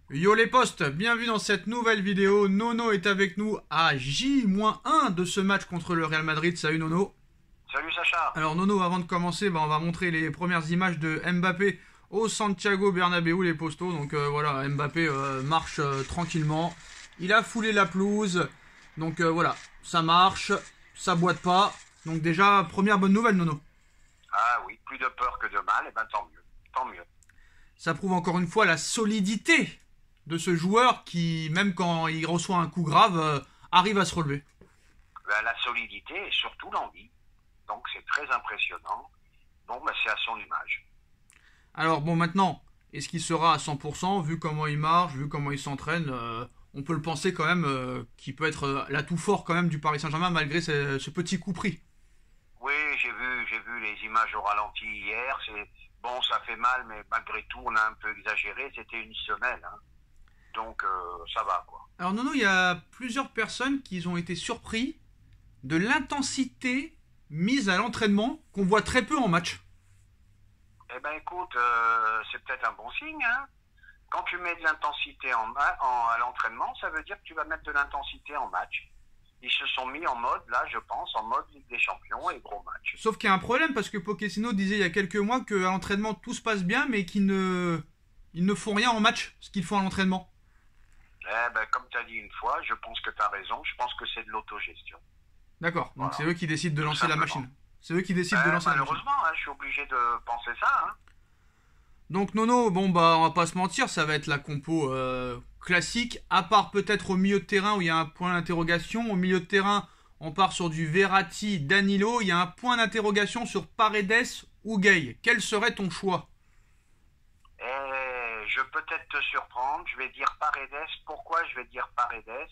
Yo les potes, bienvenue dans cette nouvelle vidéo. Nono est avec nous à J-1 de ce match contre le Real Madrid. Salut Nono. Salut Sacha. Alors Nono, avant de commencer, on va montrer les premières images de Mbappé au Santiago Bernabéu, les postos. Donc voilà, Mbappé marche tranquillement. Il a foulé la pelouse. Donc voilà, ça marche, ça boite pas. Donc déjà, première bonne nouvelle Nono. Ah oui, plus de peur que de mal, et ben tant mieux, tant mieux. Ça prouve encore une fois la solidité de ce joueur qui, même quand il reçoit un coup grave, arrive à se relever. Ben, la solidité et surtout l'envie. Donc c'est très impressionnant. Bon, ben, c'est à son image. Alors bon, maintenant, est-ce qu'il sera à 100%, vu comment il marche, vu comment il s'entraîne on peut le penser quand même qu'il peut être l'atout fort quand même du Paris Saint-Germain malgré ce petit coup pris. Oui, j'ai vu les images au ralenti hier. C'est bon, ça fait mal, mais malgré tout, on a un peu exagéré. C'était une semaine, hein. Donc ça va quoi. Alors Nono, il y a plusieurs personnes qui ont été surpris de l'intensité mise à l'entraînement qu'on voit très peu en match. Eh ben écoute, c'est peut-être un bon signe, hein. Quand tu mets de l'intensité à l'entraînement, ça veut dire que tu vas mettre de l'intensité en match. Ils se sont mis en mode, là, je pense, en mode Ligue des Champions et gros match. Sauf qu'il y a un problème parce que Pochettino disait il y a quelques mois qu'à l'entraînement tout se passe bien, mais ils ne font rien en match, ce qu'ils font à l'entraînement. Eh ben, comme tu as dit une fois, je pense que tu as raison. Je pense que c'est de l'autogestion. D'accord, donc Voilà. c'est eux qui décident de Tout lancer la simplement. machine. C'est eux qui décident de lancer la machine. Malheureusement, hein, je suis obligé de penser ça. Hein. Donc Nono, bon on va pas se mentir, ça va être la compo classique, à part peut-être au milieu de terrain où il y a un point d'interrogation. Au milieu de terrain, on part sur du Verratti, Danilo, il y a un point d'interrogation sur Paredes ou Gay. Quel serait ton choix? Et je peux peut-être te surprendre. Je vais dire Paredes. Pourquoi je vais dire Paredes?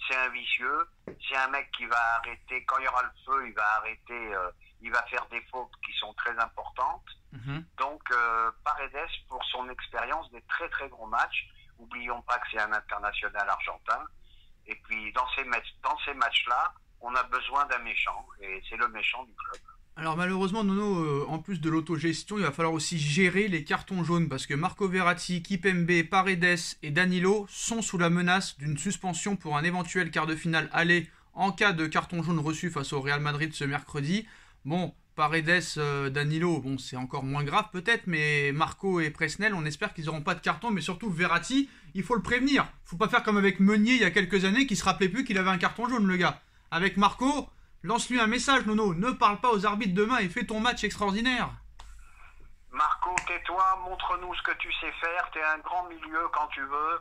C'est un vicieux. C'est un mec qui va arrêter. Quand il y aura le feu, il va arrêter. Il va faire des fautes qui sont très importantes. Donc Paredes, pour son expérience des très très gros matchs, n'oublions pas que c'est un international argentin, et puis dans ces matchs-là, on a besoin d'un méchant, et c'est le méchant du club. Alors malheureusement Nono, en plus de l'autogestion, il va falloir aussi gérer les cartons jaunes, parce que Marco Verratti, Kipembe, Paredes et Danilo sont sous la menace d'une suspension pour un éventuel quart de finale aller en cas de carton jaune reçu face au Real Madrid ce mercredi. Bon, Paredes, Danilo, bon, c'est encore moins grave peut-être, mais Marco et Presnel, on espère qu'ils n'auront pas de carton, mais surtout Verratti, il faut le prévenir. Faut pas faire comme avec Meunier il y a quelques années, qui se rappelait plus qu'il avait un carton jaune, le gars. Avec Marco, lance-lui un message, Nono, ne parle pas aux arbitres demain et fais ton match extraordinaire. Marco, tais-toi, montre-nous ce que tu sais faire, t'es un grand milieu quand tu veux.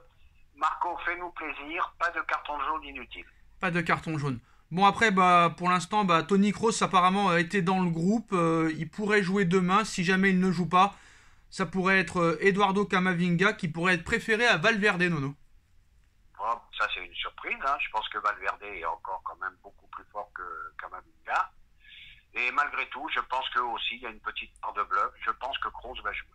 Marco, fais-nous plaisir, pas de carton jaune inutile. Pas de carton jaune. Bon après, pour l'instant, Toni Kroos apparemment a été dans le groupe. Il pourrait jouer demain si jamais il ne joue pas. Ça pourrait être Eduardo Camavinga qui pourrait être préféré à Valverde, Nono. Bon, ça c'est une surprise, hein. Je pense que Valverde est encore quand même beaucoup plus fort que Camavinga. Et malgré tout, je pense que aussi il y a une petite part de bluff. Je pense que Kroos va jouer.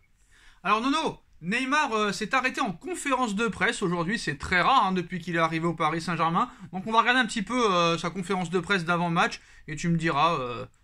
Alors Nono, Neymar s'est arrêté en conférence de presse aujourd'hui, c'est très rare depuis qu'il est arrivé au Paris Saint-Germain. Donc on va regarder un petit peu sa conférence de presse d'avant-match et tu me diras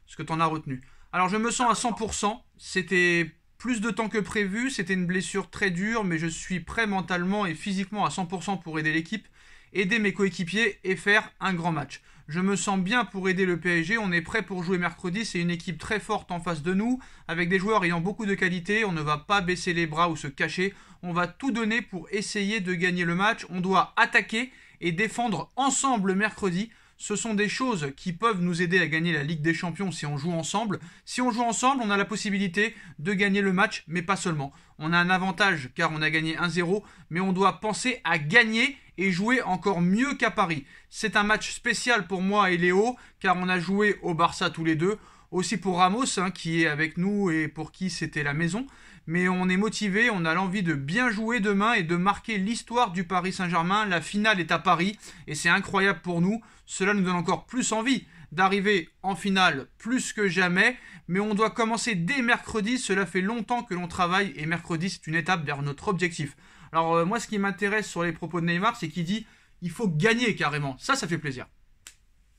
ce que tu en as retenu. Alors je me sens à 100%, c'était plus de temps que prévu, c'était une blessure très dure, mais je suis prêt mentalement et physiquement à 100% pour aider l'équipe, aider mes coéquipiers et faire un grand match. Je me sens bien pour aider le PSG, on est prêt pour jouer mercredi, c'est une équipe très forte en face de nous, avec des joueurs ayant beaucoup de qualité, on ne va pas baisser les bras ou se cacher, on va tout donner pour essayer de gagner le match, on doit attaquer et défendre ensemble mercredi. Ce sont des choses qui peuvent nous aider à gagner la Ligue des Champions si on joue ensemble. Si on joue ensemble, on a la possibilité de gagner le match, mais pas seulement. On a un avantage car on a gagné 1-0, mais on doit penser à gagner et jouer encore mieux qu'à Paris. C'est un match spécial pour moi et Léo, car on a joué au Barça tous les deux. Aussi pour Ramos, qui est avec nous et pour qui c'était la maison. Mais on est motivé, on a l'envie de bien jouer demain et de marquer l'histoire du Paris Saint-Germain. La finale est à Paris et c'est incroyable pour nous. Cela nous donne encore plus envie d'arriver en finale plus que jamais. Mais on doit commencer dès mercredi. Cela fait longtemps que l'on travaille et mercredi c'est une étape vers notre objectif. Alors moi ce qui m'intéresse sur les propos de Neymar, c'est qu'il dit il faut gagner carrément. Ça fait plaisir.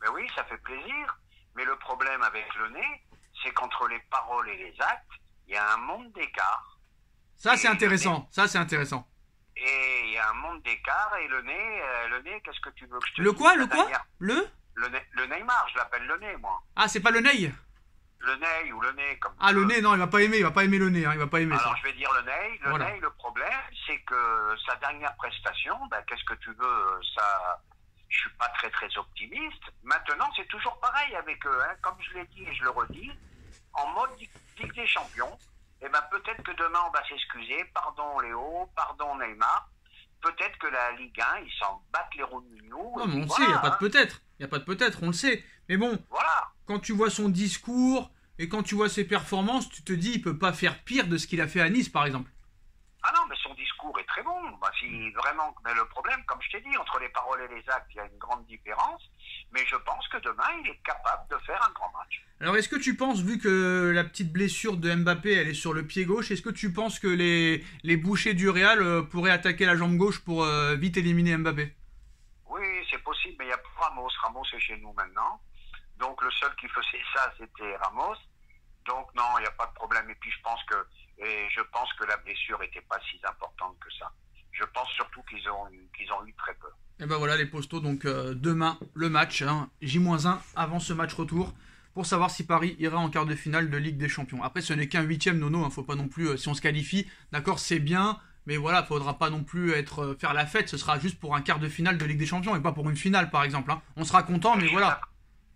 Ben oui, ça fait plaisir. Mais le problème avec le nez, c'est qu'entre les paroles et les actes, il y a un monde d'écart. Ça c'est intéressant. Ça c'est intéressant. Et il y a secondes d'écart et le nez, qu'est-ce que tu veux que je te Le dise? quoi? La Le quoi? dernière- Le? le Neymar, je l'appelle le nez, moi. Ah, c'est pas le nez? Le nez ou le nez, comme Ah, tu le veux. nez, non, il va pas aimer le nez, hein, il va pas aimer Alors, ça. je vais dire le nez. Le Voilà. nez, le problème, c'est que sa dernière prestation, ben, qu'est-ce que tu veux, ça, je suis pas très, très optimiste. Maintenant, c'est toujours pareil avec eux, hein. Comme je l'ai dit et je le redis, en mode Ligue des Champions, eh ben, peut-être que demain, on va s'excuser. Pardon, Léo, pardon, Neymar. Peut-être que la Ligue 1, ils s'en battent les roues de nous. Non, mais on le sait, il n'y a pas de peut-être. Il n'y a pas de peut-être, on le sait. Mais bon, Voilà. quand tu vois son discours et quand tu vois ses performances, tu te dis, il peut pas faire pire de ce qu'il a fait à Nice, par exemple. Ah non, mais son discours est très bon. Bah, si vraiment, mais le problème, comme je t'ai dit, entre les paroles et les actes, il y a une grande différence. Mais je pense que demain, il est capable de faire un grand match. Alors, est-ce que tu penses, vu que la petite blessure de Mbappé, elle est sur le pied gauche, est-ce que tu penses que les bouchers du Real pourraient attaquer la jambe gauche pour vite éliminer Mbappé? Oui, c'est possible, mais il y a pas Ramos. Ramos est chez nous maintenant. Donc le seul qui faisait ça, c'était Ramos. Donc non, il n'y a pas de problème. Et puis je pense que la blessure n'était pas si importante que ça. Je pense surtout qu'ils ont eu très peur. Et ben voilà les postos, donc demain le match, hein, J-1 avant ce match retour, pour savoir si Paris ira en quart de finale de Ligue des Champions. Après ce n'est qu'un huitième, Nono, hein, faut pas non plus, si on se qualifie, d'accord c'est bien, mais voilà, faudra pas non plus faire la fête, ce sera juste pour un quart de finale de Ligue des Champions et pas pour une finale par exemple. Hein. On sera content, mais voilà.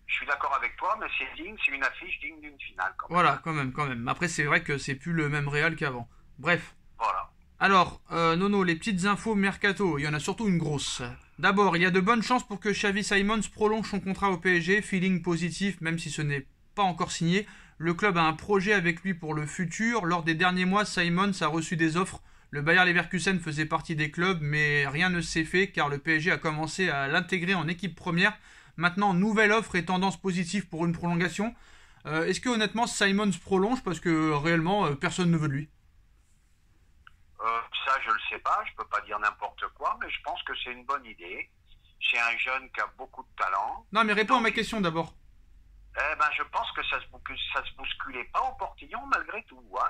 Je suis d'accord avec toi, mais c'est une affiche digne d'une finale. Quand même. Voilà, quand même. Après c'est vrai que c'est plus le même Real qu'avant. Bref. Voilà. Alors, Nono, les petites infos mercato, il y en a surtout une grosse. D'abord, il y a de bonnes chances pour que Xavi Simons prolonge son contrat au PSG, feeling positif même si ce n'est pas encore signé. Le club a un projet avec lui pour le futur. Lors des derniers mois, Simons a reçu des offres. Le Bayer Leverkusen faisait partie des clubs, mais rien ne s'est fait car le PSG a commencé à l'intégrer en équipe première. Maintenant, nouvelle offre et tendance positive pour une prolongation. Est-ce que honnêtement Simons prolonge parce que réellement personne ne veut de lui? Ça, je le sais pas, je peux pas dire n'importe quoi, mais je pense que c'est une bonne idée. C'est un jeune qui a beaucoup de talent. Non, mais réponds à ma question d'abord. Eh ben, je pense que ça se bousculait pas au portillon malgré tout. Hein.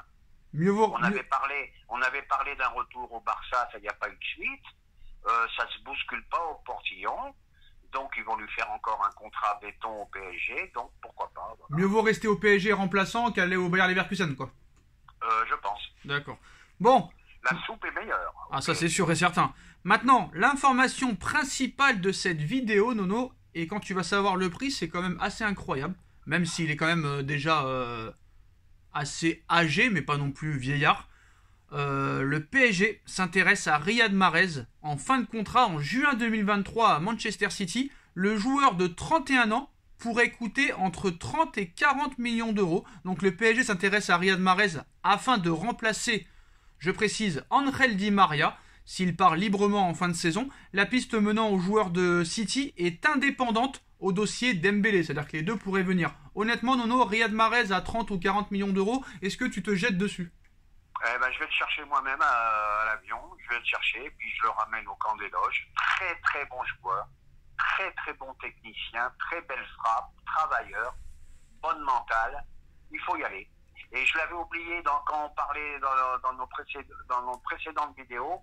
Mieux vaut. On avait parlé d'un retour au Barça, ça n'y a pas eu de suite. Ça se bouscule pas au portillon. Donc, ils vont lui faire encore un contrat béton au PSG. Donc, pourquoi pas. Voilà. Mieux vaut rester au PSG remplaçant qu'aller au Bayer Leverkusen, quoi. Je pense. D'accord. Bon. La soupe est meilleure. Ah, ça c'est sûr et certain. Maintenant, l'information principale de cette vidéo, Nono, et quand tu vas savoir le prix, c'est quand même assez incroyable. Même s'il est quand même déjà assez âgé, mais pas non plus vieillard. Le PSG s'intéresse à Riyad Mahrez en fin de contrat en juin 2023 à Manchester City. Le joueur de 31 ans pourrait coûter entre 30 et 40 millions d'euros. Donc le PSG s'intéresse à Riyad Mahrez afin de remplacer, je précise, Angel Di Maria s'il part librement en fin de saison. La piste menant au joueur de City est indépendante au dossier Dembélé, c'est-à-dire que les deux pourraient venir. Honnêtement, Nono, Riyad Mahrez à 30 ou 40 millions d'euros, est-ce que tu te jettes dessus? Eh ben, je vais le chercher moi-même à l'avion, je vais le chercher, puis je le ramène au camp des loges. Très très bon joueur, très très bon technicien, très belle frappe, travailleur, bonne mentale, il faut y aller. Et je l'avais oublié quand on parlait dans nos précédentes vidéos,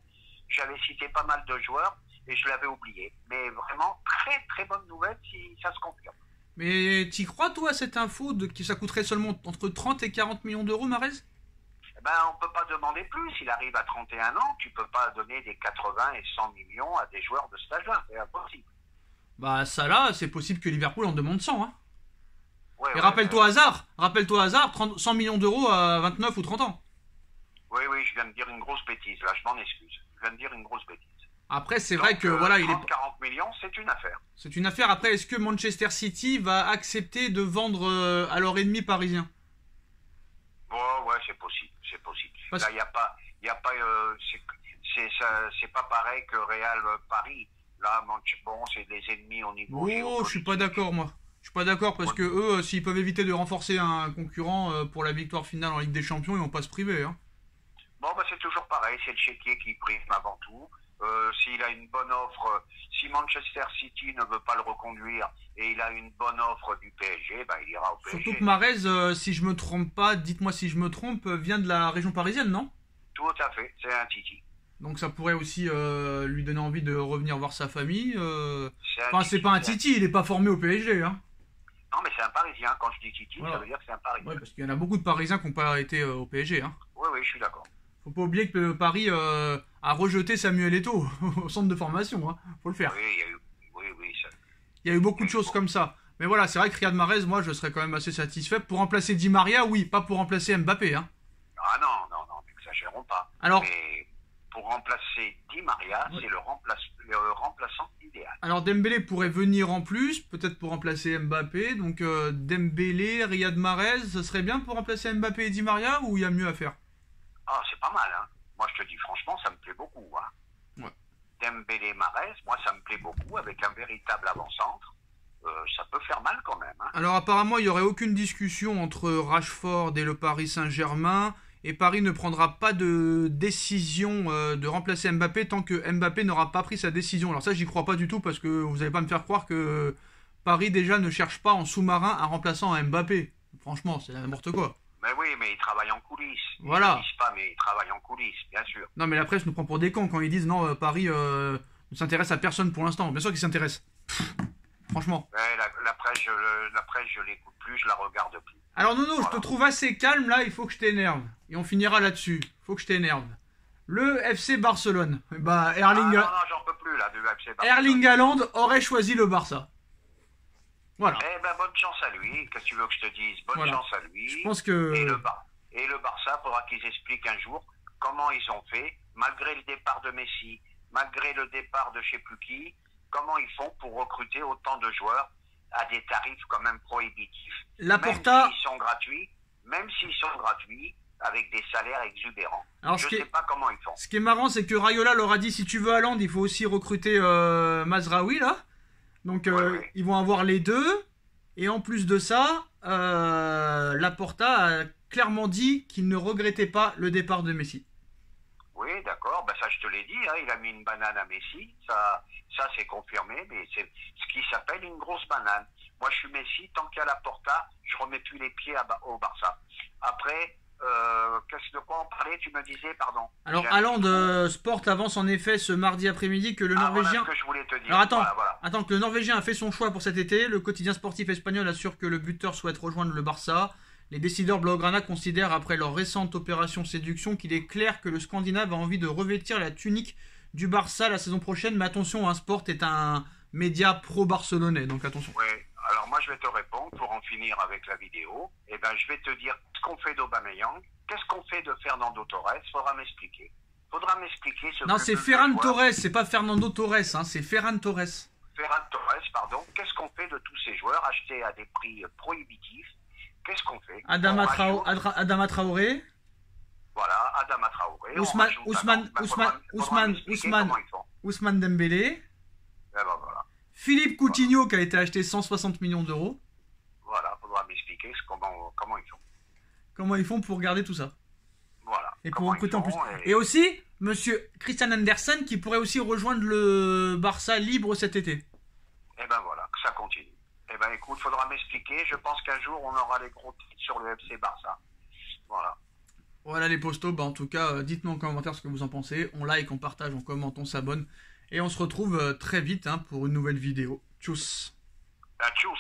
j'avais cité pas mal de joueurs et je l'avais oublié. Mais vraiment, très très bonne nouvelle si ça se confirme. Mais t'y crois toi à cette info que ça coûterait seulement entre 30 et 40 millions d'euros, Mahrez? Ben, on peut pas demander plus. Il arrive à 31 ans, tu peux pas donner des 80 et 100 millions à des joueurs de cet âge-là, c'est impossible. Bah ça là, c'est possible que Liverpool en demande 100, hein. Ouais, Et rappelle-toi Hazard, 100 millions d'euros à 29 ou 30 ans. Oui, je viens de dire une grosse bêtise, là, je m'en excuse. Je viens de dire une grosse bêtise. Après, c'est vrai que voilà, 40 millions, c'est une affaire. C'est une affaire. Après, est-ce que Manchester City va accepter de vendre à leur ennemi parisien? Ouais, c'est possible. Là, il y a pas, c'est pas pareil que Real Paris. Là, bon, c'est des ennemis au niveau. Oh, je suis pas d'accord, moi. Je suis pas d'accord parce que eux, s'ils peuvent éviter de renforcer un concurrent pour la victoire finale en Ligue des Champions, ils vont pas se priver, hein. Bon, bah c'est toujours pareil, c'est le chéquier qui prime avant tout. S'il a une bonne offre, si Manchester City ne veut pas le reconduire et il a une bonne offre du PSG, bah il ira au PSG. Surtout que Mahrez, si je me trompe pas, dites-moi si je me trompe, vient de la région parisienne, non? Tout à fait, c'est un titi. Donc ça pourrait aussi lui donner envie de revenir voir sa famille. Enfin, c'est Titi, pas un Titi, il est pas formé au PSG. Hein. Non, mais c'est un Parisien. Quand je dis Titi, Voilà. ça veut dire que c'est un Parisien. Ouais, parce qu'il y en a beaucoup de Parisiens qui n'ont pas été au PSG. Hein. Oui, oui, je suis d'accord. Faut pas oublier que Paris a rejeté Samuel Eto'o au centre de formation. Hein. Faut le faire. Oui, il y a eu... Oui, oui, ça... Il y a eu beaucoup de choses comme ça. Mais voilà, c'est vrai que Riyad Mahrez, moi, je serais quand même assez satisfait. Pour remplacer Di Maria, oui, pas pour remplacer Mbappé. Hein. Ah non, non, non, n'exagérons pas. Alors, mais pour remplacer Di Maria, ouais. c'est le remplaçant idéal. Alors Dembélé pourrait venir en plus, peut-être pour remplacer Mbappé. Donc Dembélé, Riyad Mahrez, ce serait bien pour remplacer Mbappé et Di Maria ou il y a mieux à faire? Ah, c'est pas mal, hein. Moi, je te dis franchement, ça me plaît beaucoup, hein. Ouais. Dembélé, Mahrez, moi, ça me plaît beaucoup avec un véritable avant-centre. Ça peut faire mal quand même, hein. Alors apparemment, il n'y aurait aucune discussion entre Rashford et le Paris Saint-Germain. Et Paris ne prendra pas de décision de remplacer Mbappé tant que Mbappé n'aura pas pris sa décision. Alors ça, j'y crois pas du tout parce que vous n'allez pas me faire croire que Paris déjà ne cherche pas en sous-marin un remplaçant à Mbappé. Franchement, c'est n'importe quoi. Mais oui, mais il travaille en coulisses. Voilà. Ils ne disent pas, mais il travaille en coulisses, bien sûr. Non mais la presse nous prend pour des cons quand ils disent non, Paris ne s'intéresse à personne pour l'instant. Bien sûr qu'ils s'intéressent. Franchement. Ouais, la presse, je l'écoute plus, je la regarde plus. Alors Nono, Voilà. je te trouve assez calme là, il faut que je t'énerve. Et on finira là-dessus. Il faut que je t'énerve. Le FC Barcelone. Bah, Erling, Ah non, non, j'en peux plus, là, du FC Barcelone. Erling Haaland aurait choisi le Barça. Voilà. Eh ben, bonne chance à lui. Qu'est-ce que tu veux que je te dise? Bonne Voilà. chance à lui. Je pense que... Et le Barça, faudra qu'ils expliquent un jour comment ils ont fait, malgré le départ de Messi, malgré le départ de je sais plus qui, comment ils font pour recruter autant de joueurs à des tarifs quand même prohibitifs. Laporta... Même s'ils sont gratuits, avec des salaires exubérants. Alors, je sais pas comment ils font. Ce qui est marrant, c'est que Raiola leur a dit si tu veux Haaland, il faut aussi recruter Mazraoui là. Donc Ouais. ils vont avoir les deux. Et en plus de ça, Laporta a clairement dit qu'il ne regrettait pas le départ de Messi. Oui, d'accord, ben ça je te l'ai dit, hein, il a mis une banane à Messi, ça c'est confirmé, mais c'est ce qui s'appelle une grosse banane. Moi je suis Messi, tant qu'il y a Laporta, je remets plus les pieds au Barça. Après, de quoi on parlait, tu me disais, pardon. Alors Haaland Sport avance en effet ce mardi après-midi que le Norvégien... Voilà ce que je voulais te dire. Alors attends, voilà. attends, que le Norvégien a fait son choix pour cet été. Le quotidien sportif espagnol assure que le buteur souhaite rejoindre le Barça. Les décideurs blaugrana considèrent, après leur récente opération séduction, qu'il est clair que le Scandinave a envie de revêtir la tunique du Barça la saison prochaine. Mais attention, un Sport est un média pro-barcelonais, donc attention. Oui, alors moi je vais te répondre pour en finir avec la vidéo. Eh ben je vais te dire ce qu'on fait d'Aubameyang, qu'est-ce qu'on fait de Fernando Torres, faudra m'expliquer. Ce Non, que c'est le Ferran joueur- Torres, c'est pas Fernando Torres, hein, c'est Ferran Torres. Ferran Torres, pardon, qu'est-ce qu'on fait de tous ces joueurs achetés à des prix prohibitifs? Qu'est-ce qu'on fait? Adama On rajoute- Traoré, Voilà, Adama Traoré. on Ousmane- rajoute Ousmane- un- bah, Ousmane- faudra Ousmane- m'expliquer Ousmane. comment ils font. Ousmane Dembélé, Eh ben voilà, Philippe Coutinho qui a été acheté 160 millions d'euros. voilà, faudra m'expliquer comment ils font. Comment ils font pour garder tout ça? Voilà. Et pour Comment recruter ils en plus. font, Et aussi, monsieur Christian Andersen qui pourrait aussi rejoindre le Barça libre cet été. Eh ben voilà, que ça continue. Eh ben écoute, faudra m'expliquer. Je pense qu'un jour, on aura les gros titres sur le FC Barça. Voilà. Voilà les postos, bah en tout cas, dites-nous en commentaire ce que vous en pensez. On like, on partage, on commente, on s'abonne. Et on se retrouve très vite hein, pour une nouvelle vidéo. Tchuss. Tchuss.